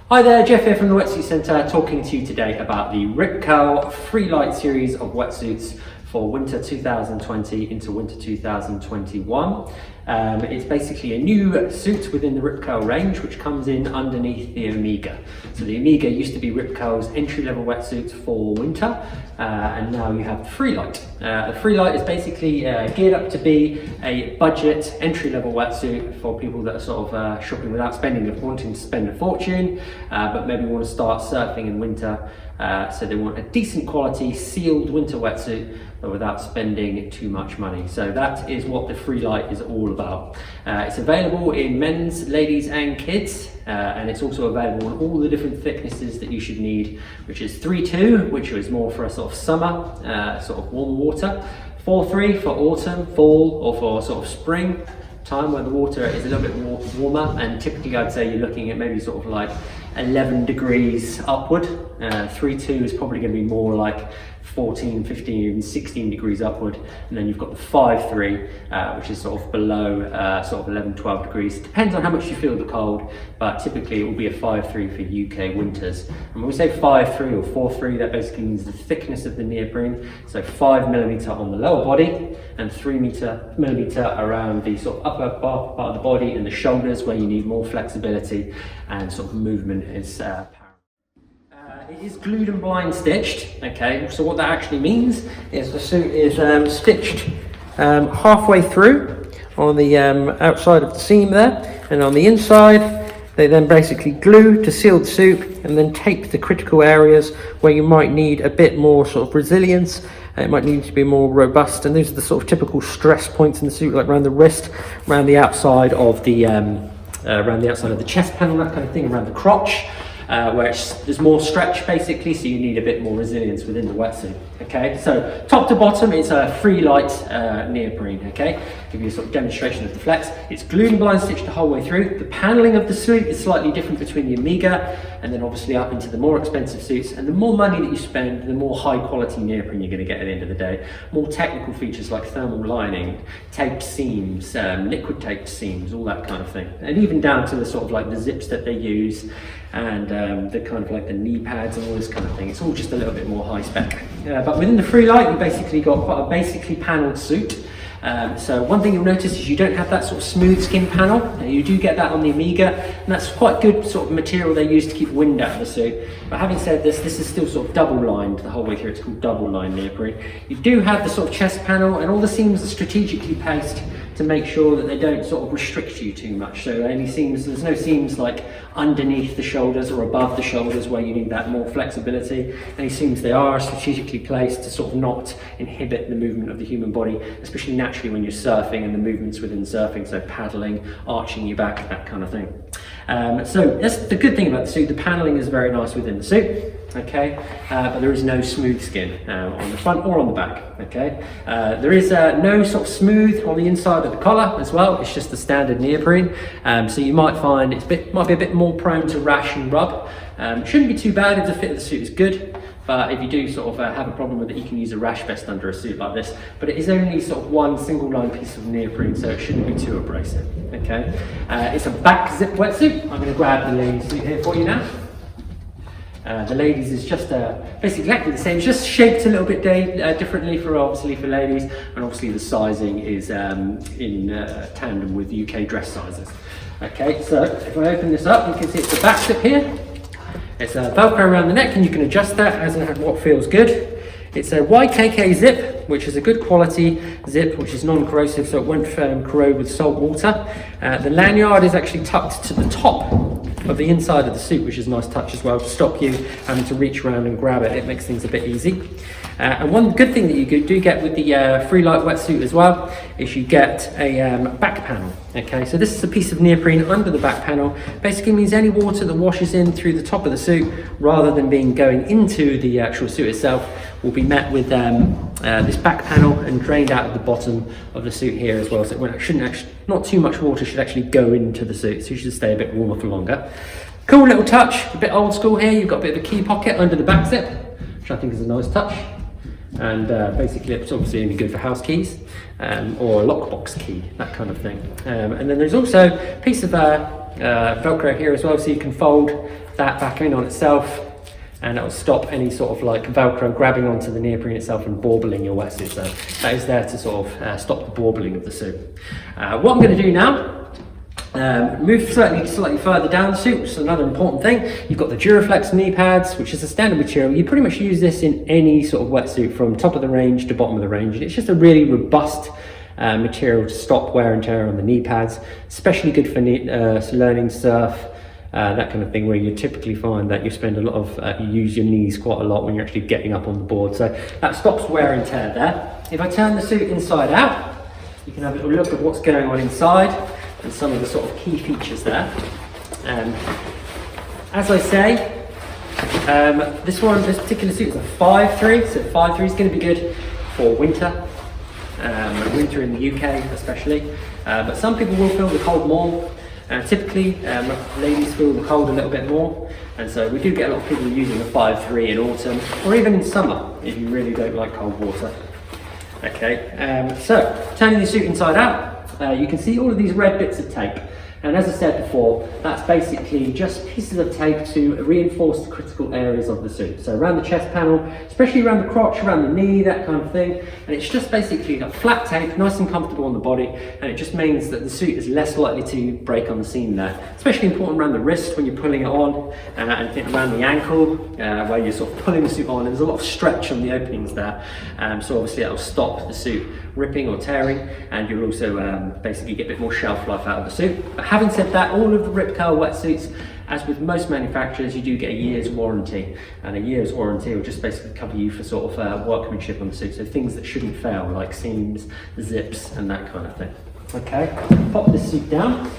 Hi there, Jeff here from the Wetsuit Centre, talking to you today about the Rip Curl Freelite series of wetsuits for winter 2020 into winter 2021. It's basically a new suit within the Rip Curl range, which comes in underneath the Omega. So the Omega used to be Rip Curl's entry-level wetsuit for winter, and now you have the Freelite. The Freelite is basically geared up to be a budget entry-level wetsuit for people that are sort of shopping without wanting to spend a fortune, but maybe want to start surfing in winter. So they want a decent quality sealed winter wetsuit, but without spending too much money. So that is what the Freelite is all about. It's available in men's, ladies and kids, and it's also available in all the different thicknesses that you should need, which is 3-2, which is more for a sort of summer, sort of warm water, 4-3 for autumn, fall, or for sort of spring time where the water is a little bit more warmer, and typically I'd say you're looking at maybe sort of like 11 degrees upward. 3-2 is probably going to be more like 14, 15, even 16 degrees upward, and then you've got the 5-3, which is sort of below sort of 11, 12 degrees. It depends on how much you feel the cold, but typically it will be a 5-3 for UK winters. And when we say 5-3 or 4-3, that basically means the thickness of the neoprene. So 5mm on the lower body and 3mm around the sort of upper part of the body and the shoulders, where you need more flexibility and sort of movement is apparent. It is glued and blind stitched, okay, so what that actually means is the suit is stitched halfway through on the outside of the seam there, and on the inside they then basically glue to seal the suit and then tape the critical areas where you might need a bit more sort of resilience. It might need to be more robust, and these are the sort of typical stress points in the suit, like around the wrist, around the outside of the chest panel, that kind of thing, around the crotch. Where there's more stretch basically, so you need a bit more resilience within the wetsuit. Okay, so top to bottom it's a Freelite neoprene. Okay, give you a sort of demonstration of the flex. It's glued and blind stitched the whole way through. The paneling of the suit is slightly different between the Omega and then obviously up into the more expensive suits. And the more money that you spend, the more high quality neoprene you're going to get at the end of the day. More technical features like thermal lining, taped seams, liquid taped seams, all that kind of thing, and even down to the sort of like the zips that they use, and the kind of like the knee pads and all this kind of thing. It's all just a little bit more high spec. But within the Freelite, you basically got quite a basically panelled suit. So one thing you'll notice is you don't have that sort of smooth skin panel. You do get that on the Omega, and that's quite good sort of material they use to keep wind out of the suit. But having said this is still sort of double lined the whole way through. It's called double line neoprene. You do have the sort of chest panel, and all the seams are strategically placed to make sure that they don't sort of restrict you too much. So there's no seams like underneath the shoulders or above the shoulders where you need that more flexibility. Any seams they are strategically placed to sort of not inhibit the movement of the human body, especially naturally when you're surfing and the movements within surfing, so paddling, arching your back, that kind of thing. So that's the good thing about the suit. The paneling is very nice within the suit. Okay, but there is no smooth skin on the front or on the back. Okay, there is no sort of smooth on the inside of the collar as well. It's just the standard neoprene, so you might find might be a bit more prone to rash and rub. Shouldn't be too bad if the fit of the suit is good, but if you do sort of have a problem with it, you can use a rash vest under a suit like this. But it is only sort of one single line piece of neoprene, so it shouldn't be too abrasive. Okay, it's a back zip wetsuit. I'm going to grab the ladies suit here for you now. The ladies is just basically exactly the same, just shaped a little bit differently for ladies, and obviously the sizing is in tandem with UK dress sizes. Okay, so if I open this up, you can see it's the back zip here. It's a Velcro around the neck, and you can adjust that as what feels good. It's a YKK zip, which is a good quality zip, which is non-corrosive, so it won't corrode with salt water. The lanyard is actually tucked to the top of the inside of the suit, which is a nice touch as well, to stop you having to reach around and grab it. It makes things a bit easy. And one good thing that you do get with the Freelite wetsuit as well is you get a back panel. Okay, so this is a piece of neoprene under the back panel. Basically means any water that washes in through the top of the suit, rather than going into the actual suit itself, will be met with this back panel and drained out of the bottom of the suit here as well. So not too much water should actually go into the suit, so you should stay a bit warmer for longer. Cool little touch, a bit old school here. You've got a bit of a key pocket under the back zip, which I think is a nice touch. And basically it's obviously only good for house keys or a lockbox key, that kind of thing. And then there's also a piece of Velcro here as well, so you can fold that back in on itself, and it will stop any sort of like Velcro grabbing onto the neoprene itself and baubbling your wetsuit. So that is there to sort of stop the baubbling of the suit. What I'm going to do now, move slightly further down the suit, which is another important thing. You've got the Duraflex knee pads, which is a standard material. You pretty much use this in any sort of wetsuit from top of the range to bottom of the range. It's just a really robust material to stop wear and tear on the knee pads, especially good for learning surf, that kind of thing, where you typically find that you spend a lot of, you use your knees quite a lot when you're actually getting up on the board. So that stops wear and tear there. If I turn the suit inside out, you can have a little look at what's going on inside and some of the sort of key features there. As I say, this particular suit is a 5'3", so 5'3" is going to be good for winter. Winter in the UK especially, but some people will feel the cold more. Typically, ladies feel the cold a little bit more, and so we do get a lot of people using the 5'3" in autumn, or even in summer if you really don't like cold water. Okay, so turning the suit inside out, you can see all of these red bits of tape. And as I said before, that's basically just pieces of tape to reinforce the critical areas of the suit. So around the chest panel, especially around the crotch, around the knee, that kind of thing. And it's just basically a flat tape, nice and comfortable on the body. And it just means that the suit is less likely to break on the seam there. Especially important around the wrist when you're pulling it on, and around the ankle, where you're sort of pulling the suit on. And there's a lot of stretch on the openings there. So obviously that will stop the suit ripping or tearing, and you'll also basically get a bit more shelf life out of the suit. But having said that, all of the Rip Curl wetsuits, as with most manufacturers, you do get a year's warranty, and a year's warranty will just basically cover you for sort of workmanship on the suit, so things that shouldn't fail, like seams, zips, and that kind of thing. Okay, pop this suit down.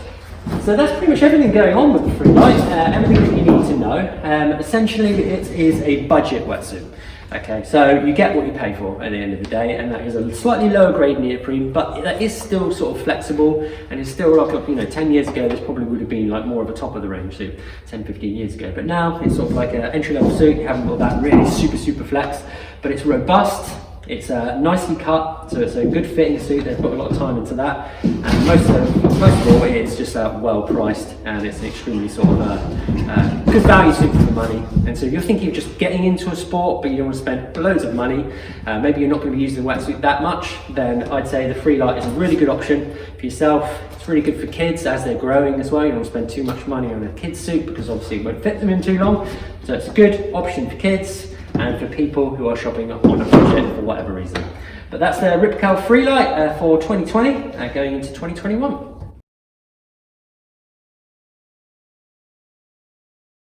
So that's pretty much everything going on with the Freelite, everything that you need to know. Essentially, it is a budget wetsuit. Okay, so you get what you pay for at the end of the day, and that is a slightly lower grade neoprene, but that is still sort of flexible, and it's still like, you know, 10 years ago this probably would have been like more of a top of the range suit, 10, 15 years ago, but now it's sort of like an entry level suit. You haven't got that really super flex, but it's robust. It's nicely cut, so it's a good fitting suit. They've put a lot of time into that, and most of all, it's just well priced, and it's an extremely sort of good value suit for the money. And so if you're thinking of just getting into a sport, but you don't want to spend loads of money, maybe you're not going to be using the wetsuit that much, then I'd say the Freelite is a really good option for yourself. It's really good for kids as they're growing as well. You don't want to spend too much money on a kid's suit because obviously it won't fit them in too long. So it's a good option for kids and for people who are shopping on a budget for whatever reason. But that's the Rip Curl Freelite for 2020 going into 2021.